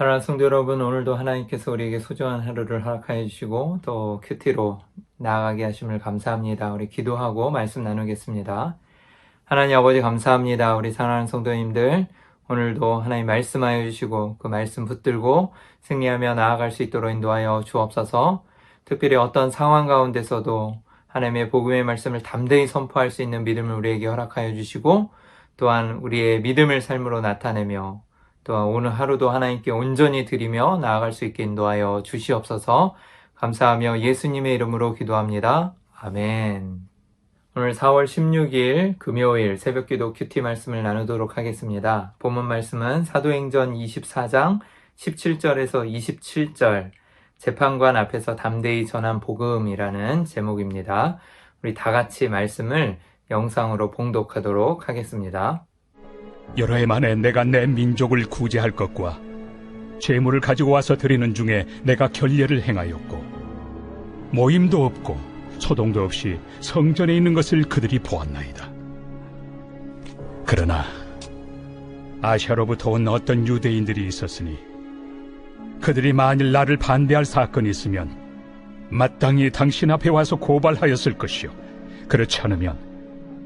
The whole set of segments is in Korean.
사랑하는 성도 여러분, 오늘도 하나님께서 우리에게 소중한 하루를 허락하여 주시고 또 큐티로 나아가게 하심을 감사합니다. 우리 기도하고 말씀 나누겠습니다. 하나님 아버지 감사합니다. 우리 사랑하는 성도님들, 오늘도 하나님 말씀하여 주시고 그 말씀 붙들고 승리하며 나아갈 수 있도록 인도하여 주옵소서. 특별히 어떤 상황 가운데서도 하나님의 복음의 말씀을 담대히 선포할 수 있는 믿음을 우리에게 허락하여 주시고 또한 우리의 믿음을 삶으로 나타내며 또한 오늘 하루도 하나님께 온전히 드리며 나아갈 수 있게 인도하여 주시옵소서. 감사하며 예수님의 이름으로 기도합니다. 아멘. 오늘 4월 16일 금요일 새벽기도 큐티 말씀을 나누도록 하겠습니다. 본문 말씀은 사도행전 24장 17절에서 27절 재판관 앞에서 담대히 전한 복음이라는 제목입니다. 우리 다 같이 말씀을 영상으로 봉독하도록 하겠습니다. 여러 해 만에 내가 내 민족을 구제할 것과 재물을 가지고 와서 드리는 중에 내가 결례를 행하였고 모임도 없고 소동도 없이 성전에 있는 것을 그들이 보았나이다. 그러나 아시아로부터 온 어떤 유대인들이 있었으니 그들이 만일 나를 반대할 사건이 있으면 마땅히 당신 앞에 와서 고발하였을 것이요, 그렇지 않으면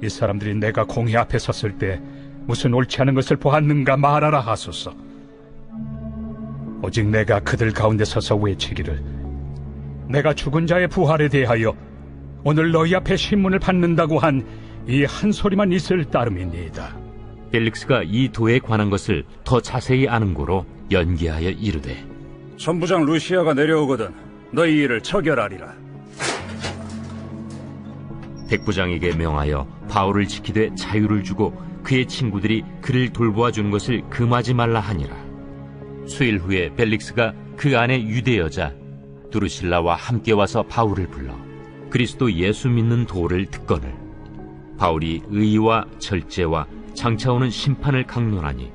이 사람들이 내가 공회 앞에 섰을 때 무슨 옳지 않은 것을 보았는가 말하라 하소서. 오직 내가 그들 가운데 서서 외치기를, 내가 죽은 자의 부활에 대하여 오늘 너희 앞에 신문을 받는다고 한 이 한 소리만 있을 따름이니이다. 벨릭스가 이 도에 관한 것을 더 자세히 아는 고로 연기하여 이르되, 천부장 루시아가 내려오거든 너희 일을 처결하리라. 백부장에게 명하여 바울을 지키되 자유를 주고 그의 친구들이 그를 돌보아 주는 것을 금하지 말라 하니라. 수일 후에 벨릭스가 그 안에 유대 여자 두루실라와 함께 와서 바울을 불러 그리스도 예수 믿는 도를 듣거늘 바울이 의와 절제와 장차오는 심판을 강론하니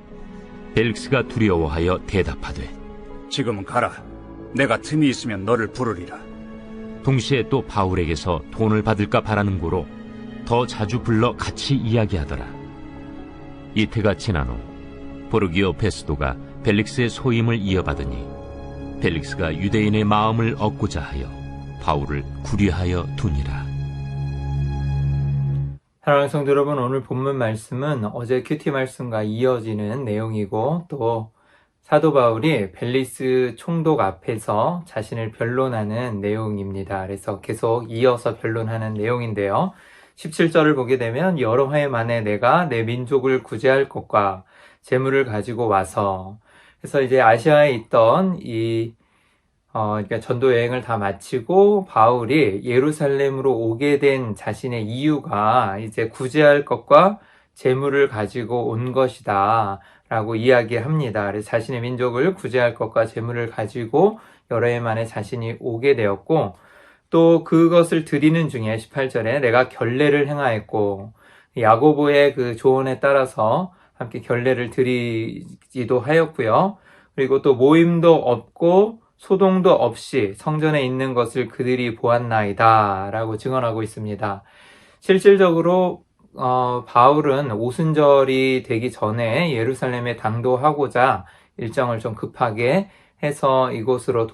벨릭스가 두려워하여 대답하되, 지금은 가라. 내가 틈이 있으면 너를 부르리라. 동시에 또 바울에게서 돈을 받을까 바라는 고로 더 자주 불러 같이 이야기하더라. 이태가 지난 후 포르기오 페스도가 벨릭스의 소임을 이어받으니 벨릭스가 유대인의 마음을 얻고자 하여 바울을 구리하여 두니라. 사랑하는 성도 여러분, 오늘 본문 말씀은 어제 큐티 말씀과 이어지는 내용이고 또 사도 바울이 벨리스 총독 앞에서 자신을 변론하는 내용입니다. 그래서 계속 이어서 변론하는 내용인데요. 17절을 보게 되면 여러 해 만에 내가 내 민족을 구제할 것과 재물을 가지고 와서, 그래서 이제 아시아에 있던 그러니까 전도 여행을 다 마치고 바울이 예루살렘으로 오게 된 자신의 이유가 이제 구제할 것과 재물을 가지고 온 것이다 라고 이야기합니다. 그래서 자신의 민족을 구제할 것과 재물을 가지고 여러 해 만에 자신이 오게 되었고, 또 그것을 드리는 중에 18절에 내가 결례를 행하였고, 야고보의 그 조언에 따라서 함께 결례를 드리기도 하였고요. 그리고 또 모임도 없고 소동도 없이 성전에 있는 것을 그들이 보았나이다 라고 증언하고 있습니다. 실질적으로 바울은 오순절이 되기 전에 예루살렘에 당도하고자 일정을 좀 급하게 해서 이곳으로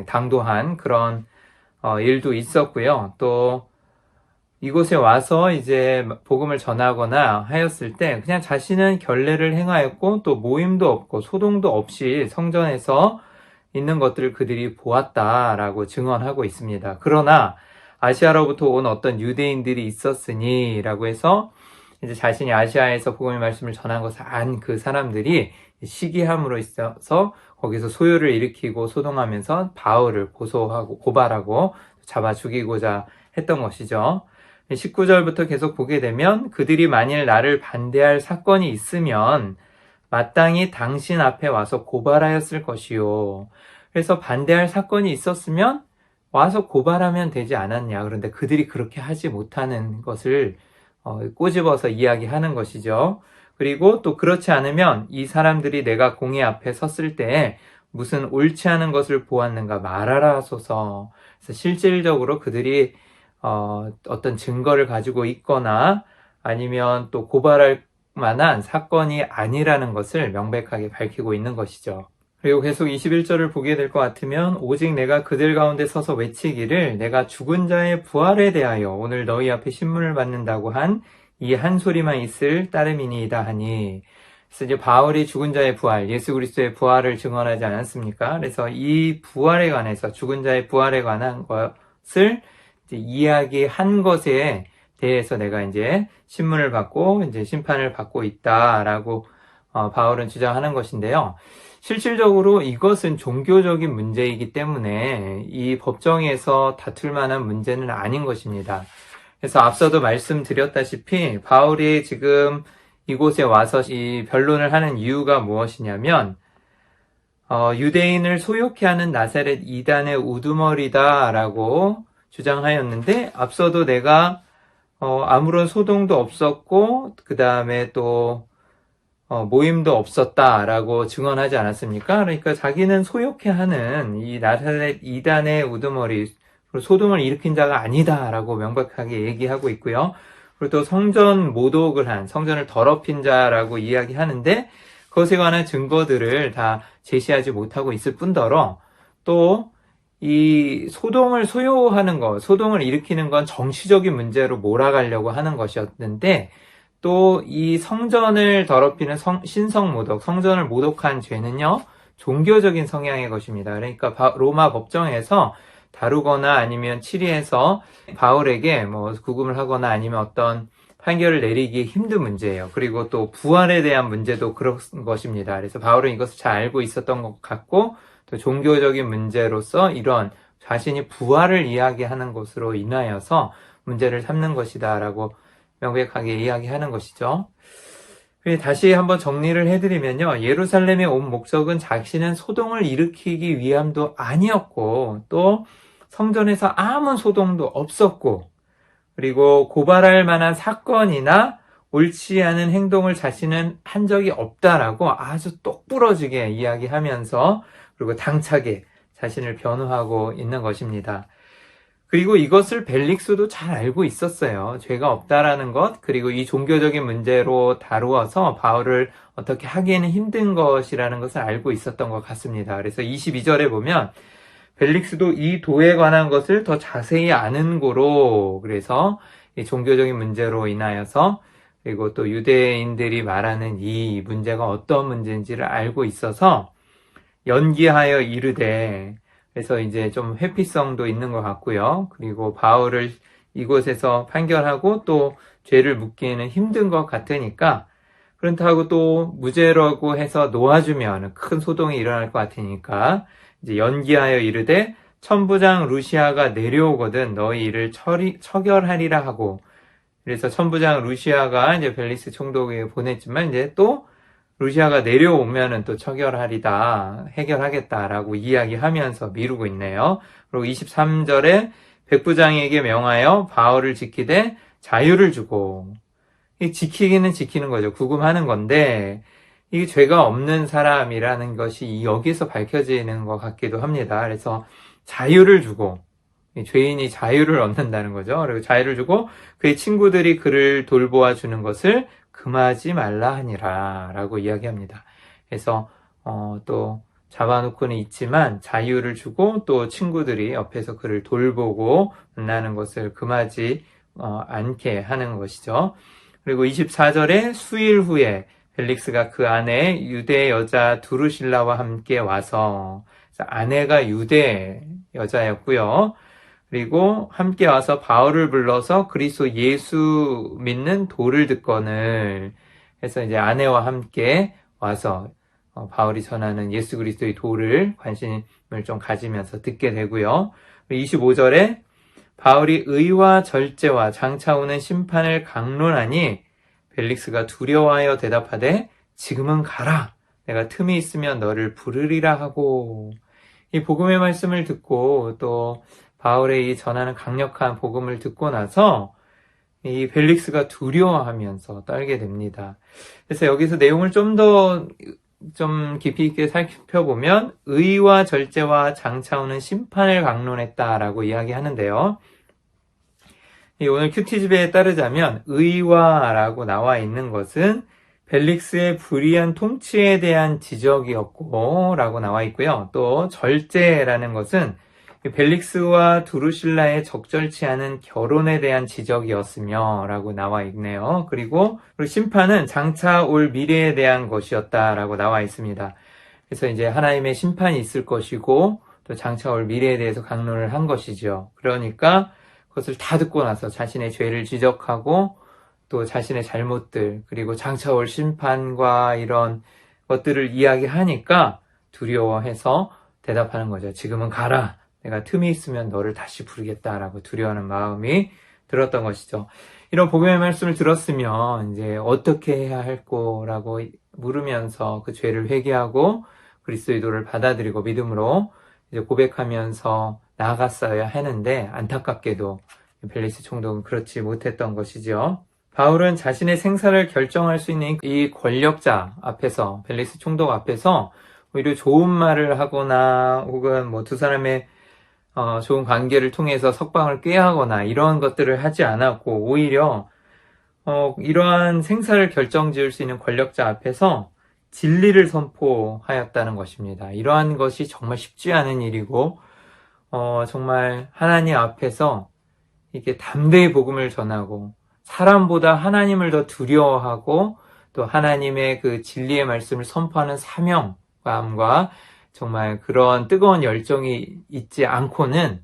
당도한 그런 일도 있었고요. 또 이곳에 와서 이제 복음을 전하거나 하였을 때 그냥 자신은 결례를 행하였고 또 모임도 없고 소동도 없이 성전에서 있는 것들을 그들이 보았다라고 증언하고 있습니다. 그러나 아시아로부터 온 어떤 유대인들이 있었으니 라고 해서 이제 자신이 아시아에서 복음의 말씀을 전한 것을 안 그 사람들이 시기함으로 있어서 거기서 소요를 일으키고 소동하면서 바울을 고발하고 잡아 죽이고자 했던 것이죠. 19절부터 계속 보게 되면 그들이 만일 나를 반대할 사건이 있으면 마땅히 당신 앞에 와서 고발하였을 것이요. 그래서 반대할 사건이 있었으면 와서 고발하면 되지 않았냐. 그런데 그들이 그렇게 하지 못하는 것을 꼬집어서 이야기하는 것이죠. 그리고 또 그렇지 않으면 이 사람들이 내가 공회 앞에 섰을 때 무슨 옳지 않은 것을 보았는가 말하라 하소서. 그래서 실질적으로 그들이 어떤 증거를 가지고 있거나 아니면 또 고발할 만한 사건이 아니라는 것을 명백하게 밝히고 있는 것이죠. 그리고 계속 21절을 보게 될 것 같으면 오직 내가 그들 가운데 서서 외치기를 내가 죽은 자의 부활에 대하여 오늘 너희 앞에 신문을 받는다고 한 이 한 소리만 있을 따름이니이다 하니, 그래서 이제 바울이 죽은 자의 부활, 예수 그리스도의 부활을 증언하지 않았습니까? 그래서 이 부활에 관해서, 죽은 자의 부활에 관한 것을 이제 이야기한 것에 대해서 내가 이제 신문을 받고 이제 심판을 받고 있다라고 바울은 주장하는 것인데요. 실질적으로 이것은 종교적인 문제이기 때문에 이 법정에서 다툴 만한 문제는 아닌 것입니다. 그래서 앞서도 말씀드렸다시피 바울이 지금 이곳에 와서 이 변론을 하는 이유가 무엇이냐면 유대인을 소욕케 하는 나사렛 이단의 우두머리다라고 주장하였는데, 앞서도 내가 아무런 소동도 없었고 그 다음에 또 모임도 없었다라고 증언하지 않았습니까? 그러니까 자기는 소욕케 하는 이 나사렛 이단의 우두머리, 소동을 일으킨 자가 아니다라고 명백하게 얘기하고 있고요. 그리고 또 성전 모독을 한, 성전을 더럽힌 자라고 이야기하는데 그것에 관한 증거들을 다 제시하지 못하고 있을 뿐더러 또 이 소동을 소요하는 것, 소동을 일으키는 건 정치적인 문제로 몰아가려고 하는 것이었는데, 또 이 성전을 더럽히는 신성모독, 성전을 모독한 죄는요, 종교적인 성향의 것입니다. 그러니까 로마 법정에서 다루거나 아니면 치리해서 바울에게 뭐 구금을 하거나 아니면 어떤 판결을 내리기 힘든 문제예요. 그리고 또 부활에 대한 문제도 그런 것입니다. 그래서 바울은 이것을 잘 알고 있었던 것 같고, 또 종교적인 문제로서 이런 자신이 부활을 이야기하는 것으로 인하여서 문제를 삼는 것이다 라고 명백하게 이야기하는 것이죠. 다시 한번 정리를 해드리면요, 예루살렘에 온 목적은 자신은 소동을 일으키기 위함도 아니었고, 또 성전에서 아무 소동도 없었고, 그리고 고발할 만한 사건이나 옳지 않은 행동을 자신은 한 적이 없다라고 아주 똑부러지게 이야기하면서, 그리고 당차게 자신을 변호하고 있는 것입니다. 그리고 이것을 벨릭스도 잘 알고 있었어요. 죄가 없다라는 것, 그리고 이 종교적인 문제로 다루어서 바울을 어떻게 하기에는 힘든 것이라는 것을 알고 있었던 것 같습니다. 그래서 22절에 보면 벨릭스도 이 도에 관한 것을 더 자세히 아는 고로, 그래서 이 종교적인 문제로 인하여서, 그리고 또 유대인들이 말하는 이 문제가 어떤 문제인지를 알고 있어서 연기하여 이르되, 그래서 이제 좀 회피성도 있는 것 같고요. 그리고 바울을 이곳에서 판결하고 또 죄를 묻기에는 힘든 것 같으니까, 그렇다고 또 무죄라고 해서 놓아주면 큰 소동이 일어날 것 같으니까 이제 연기하여 이르되 천부장 루시아가 내려오거든 너희 이를 처결하리라 하고, 그래서 천부장 루시아가 이제 벨리스 총독에게 보냈지만 이제 또 루시아가 내려오면은 또 처결하리다, 해결하겠다라고 이야기하면서 미루고 있네요. 그리고 23절에 백부장에게 명하여 바울을 지키되 자유를 주고, 이 지키기는 지키는 거죠. 구금하는 건데, 이게 죄가 없는 사람이라는 것이 여기서 밝혀지는 것 같기도 합니다. 그래서 자유를 주고, 죄인이 자유를 얻는다는 거죠. 그리고 자유를 주고 그의 친구들이 그를 돌보아 주는 것을 금하지 말라 하니라 라고 이야기합니다. 그래서 또 잡아놓고는 있지만 자유를 주고 또 친구들이 옆에서 그를 돌보고 만나는 것을 금하지 않게 하는 것이죠. 그리고 24절에 수일 후에 벨릭스가 그 안에 유대 여자 두루실라와 함께 와서, 아내가 유대 여자였고요. 그리고 함께 와서 바울을 불러서 그리스도 예수 믿는 도를 듣거늘 해서 이제 아내와 함께 와서 바울이 전하는 예수 그리스도의 도를 관심을 좀 가지면서 듣게 되고요. 25절에 바울이 의와 절제와 장차 오는 심판을 강론하니 벨릭스가 두려워하여 대답하되 지금은 가라. 내가 틈이 있으면 너를 부르리라 하고, 이 복음의 말씀을 듣고 또 바울의 이 전하는 강력한 복음을 듣고 나서 이 벨릭스가 두려워하면서 떨게 됩니다. 그래서 여기서 내용을 좀 깊이 있게 살펴보면 의와 절제와 장차 오는 심판을 강론했다라고 이야기하는데요. 오늘 큐티집에 따르자면 의와라고 나와 있는 것은 벨릭스의 불의한 통치에 대한 지적이었고 라고 나와 있고요. 또 절제라는 것은 벨릭스와 두루실라의 적절치 않은 결혼에 대한 지적이었으며 라고 나와 있네요. 그리고 심판은 장차 올 미래에 대한 것이었다라고 나와 있습니다. 그래서 이제 하나님의 심판이 있을 것이고 또 장차 올 미래에 대해서 강론을 한 것이죠. 그러니까 그것을 다 듣고 나서 자신의 죄를 지적하고 또 자신의 잘못들 그리고 장차 올 심판과 이런 것들을 이야기하니까 두려워해서 대답하는 거죠. 지금은 가라. 내가 틈이 있으면 너를 다시 부르겠다라고 두려워하는 마음이 들었던 것이죠. 이런 복음의 말씀을 들었으면 이제 어떻게 해야 할 거라고 물으면서 그 죄를 회개하고 그리스도를 받아들이고 믿음으로 이제 고백하면서 나아갔어야 하는데 안타깝게도 벨릭스 총독은 그렇지 못했던 것이죠. 바울은 자신의 생사를 결정할 수 있는 이 권력자 앞에서 벨릭스 총독 앞에서 오히려 좋은 말을 하거나 혹은 뭐 두 사람의 좋은 관계를 통해서 석방을 꾀하거나 이러한 것들을 하지 않았고 오히려 이러한 생사를 결정지을 수 있는 권력자 앞에서 진리를 선포하였다는 것입니다. 이러한 것이 정말 쉽지 않은 일이고 정말 하나님 앞에서 이렇게 담대히 복음을 전하고 사람보다 하나님을 더 두려워하고 또 하나님의 그 진리의 말씀을 선포하는 사명감과 정말 그런 뜨거운 열정이 있지 않고는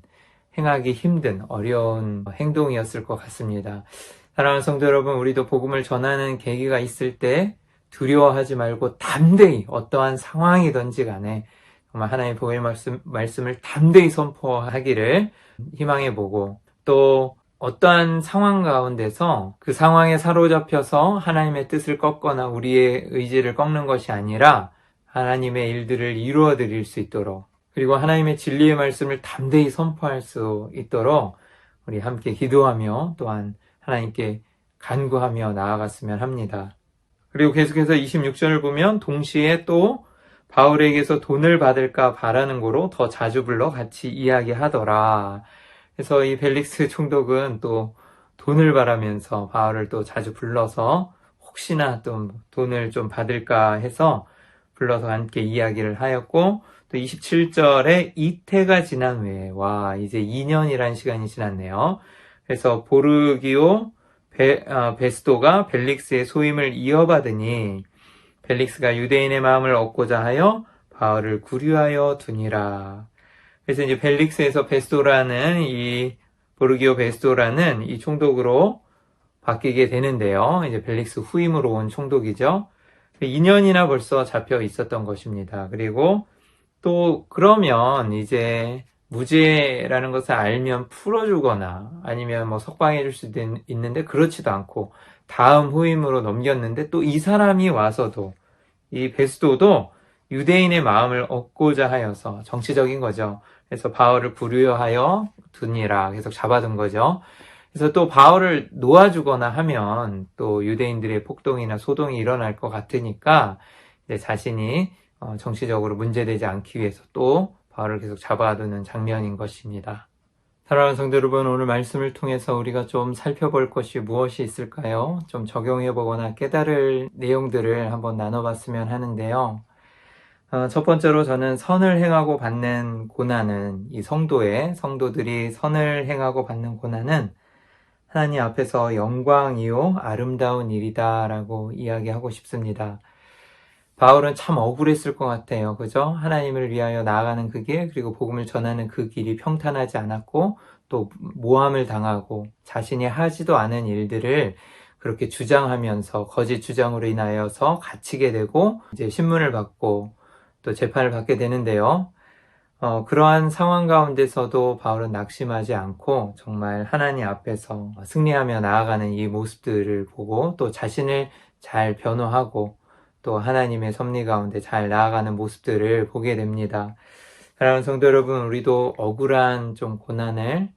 행하기 힘든 어려운 행동이었을 것 같습니다. 사랑하는 성도 여러분, 우리도 복음을 전하는 계기가 있을 때 두려워하지 말고 담대히 어떠한 상황이든지 간에 정말 하나님의 복음의 말씀을 담대히 선포하기를 희망해보고 또 어떠한 상황 가운데서 그 상황에 사로잡혀서 하나님의 뜻을 꺾거나 우리의 의지를 꺾는 것이 아니라 하나님의 일들을 이루어 드릴 수 있도록 그리고 하나님의 진리의 말씀을 담대히 선포할 수 있도록 우리 함께 기도하며 또한 하나님께 간구하며 나아갔으면 합니다. 그리고 계속해서 26절을 보면 동시에 또 바울에게서 돈을 받을까 바라는 거로 더 자주 불러 같이 이야기하더라. 그래서 이 벨릭스 총독은 또 돈을 바라면서 바울을 또 자주 불러서 혹시나 좀 돈을 좀 받을까 해서 불러서 함께 이야기를 하였고 또 27절에 이태가 지난 후에 와 이제 2년이라는 시간이 지났네요. 그래서 보르기오 베스도가 벨릭스의 소임을 이어받으니 벨릭스가 유대인의 마음을 얻고자 하여 바울을 구류하여 두니라. 그래서 이제 벨릭스에서 베스도라는 이 보르기오 베스도라는 이 총독으로 바뀌게 되는데요. 이제 벨릭스 후임으로 온 총독이죠. 2년이나 벌써 잡혀 있었던 것입니다. 그리고 또 그러면 이제 무죄라는 것을 알면 풀어주거나 아니면 뭐 석방해 줄 수도 있는데 그렇지도 않고 다음 후임으로 넘겼는데 또 이 사람이 와서도 이 베스도도 유대인의 마음을 얻고자 하여서 정치적인 거죠. 그래서 바울을 구류하여 두니라 계속 잡아둔 거죠. 그래서 또 바울을 놓아주거나 하면 또 유대인들의 폭동이나 소동이 일어날 것 같으니까 이제 자신이 정치적으로 문제되지 않기 위해서 또 바울을 계속 잡아두는 장면인 것입니다. 사랑하는 성도 여러분, 오늘 말씀을 통해서 우리가 좀 살펴볼 것이 무엇이 있을까요? 좀 적용해보거나 깨달을 내용들을 한번 나눠봤으면 하는데요. 첫 번째로 저는 선을 행하고 받는 고난은 이 성도들이 선을 행하고 받는 고난은 하나님 앞에서 영광이요 아름다운 일이다 라고 이야기하고 싶습니다. 바울은 참 억울했을 것 같아요. 그죠? 하나님을 위하여 나아가는 그 길, 그리고 복음을 전하는 그 길이 평탄하지 않았고 또 모함을 당하고 자신이 하지도 않은 일들을 그렇게 주장하면서 거짓 주장으로 인하여서 갇히게 되고 이제 신문을 받고 또 재판을 받게 되는데요. 그러한 상황 가운데서도 바울은 낙심하지 않고 정말 하나님 앞에서 승리하며 나아가는 이 모습들을 보고 또 자신을 잘 변호하고 또 하나님의 섭리 가운데 잘 나아가는 모습들을 보게 됩니다. 사랑하는 성도 여러분, 우리도 억울한 좀 고난을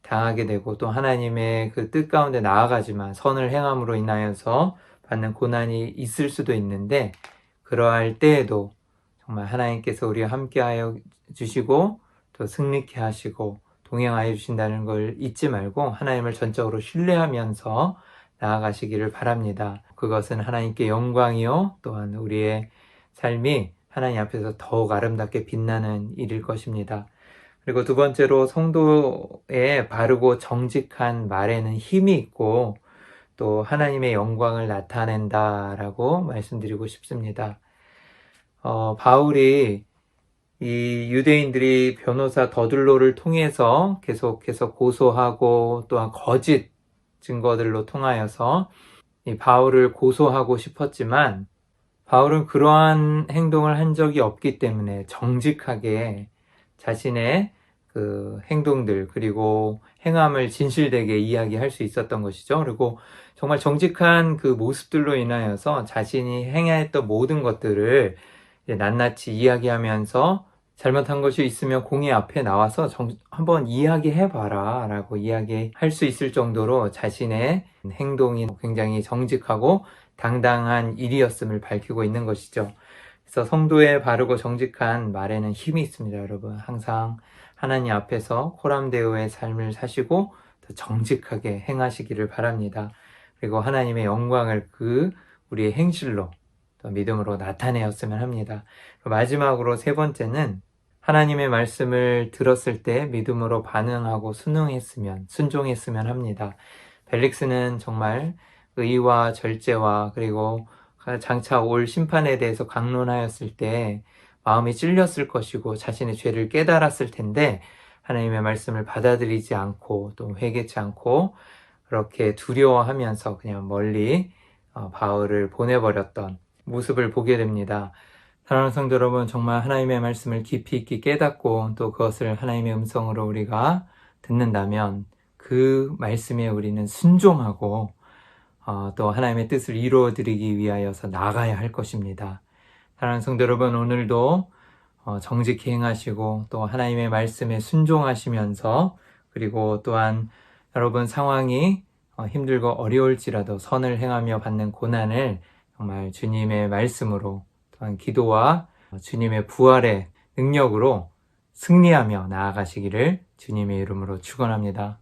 당하게 되고 또 하나님의 그 뜻 가운데 나아가지만 선을 행함으로 인하여서 받는 고난이 있을 수도 있는데 그러할 때에도 정말 하나님께서 우리와 함께하여 주시고 또 승리케 하시고 동행하여 주신다는 걸 잊지 말고 하나님을 전적으로 신뢰하면서 나아가시기를 바랍니다. 그것은 하나님께 영광이요 또한 우리의 삶이 하나님 앞에서 더욱 아름답게 빛나는 일일 것입니다. 그리고 두 번째로 성도의 바르고 정직한 말에는 힘이 있고 또 하나님의 영광을 나타낸다라고 말씀드리고 싶습니다. 바울이 이 유대인들이 변호사 더둘로를 통해서 계속해서 고소하고 또한 거짓 증거들로 통하여서 이 바울을 고소하고 싶었지만 바울은 그러한 행동을 한 적이 없기 때문에 정직하게 자신의 그 행동들 그리고 행함을 진실되게 이야기할 수 있었던 것이죠. 그리고 정말 정직한 그 모습들로 인하여서 자신이 행했던 모든 것들을 낱낱이 이야기하면서 잘못한 것이 있으면 공의 앞에 나와서 한번 이야기해봐라 라고 이야기할 수 있을 정도로 자신의 행동이 굉장히 정직하고 당당한 일이었음을 밝히고 있는 것이죠. 그래서 성도의 바르고 정직한 말에는 힘이 있습니다, 여러분. 항상 하나님 앞에서 호람되어의 삶을 사시고 더 정직하게 행하시기를 바랍니다. 그리고 하나님의 영광을 우리의 행실로 또 믿음으로 나타내었으면 합니다. 마지막으로 세 번째는 하나님의 말씀을 들었을 때 믿음으로 반응하고 순종했으면 합니다. 벨릭스는 정말 의와 절제와 그리고 장차 올 심판에 대해서 강론하였을 때 마음이 찔렸을 것이고 자신의 죄를 깨달았을 텐데 하나님의 말씀을 받아들이지 않고 또 회개치 않고 그렇게 두려워하면서 그냥 멀리 바울을 보내버렸던 모습을 보게 됩니다. 사랑하는 성도 여러분, 정말 하나님의 말씀을 깊이 있게 깨닫고 또 그것을 하나님의 음성으로 우리가 듣는다면 그 말씀에 우리는 순종하고 또 하나님의 뜻을 이루어드리기 위하여서 나아가야 할 것입니다. 사랑하는 성도 여러분, 오늘도 정직히 행하시고 또 하나님의 말씀에 순종하시면서 그리고 또한 여러분 상황이 힘들고 어려울지라도 선을 행하며 받는 고난을 정말 주님의 말씀으로 또한 기도와 주님의 부활의 능력으로 승리하며 나아가시기를 주님의 이름으로 축원합니다.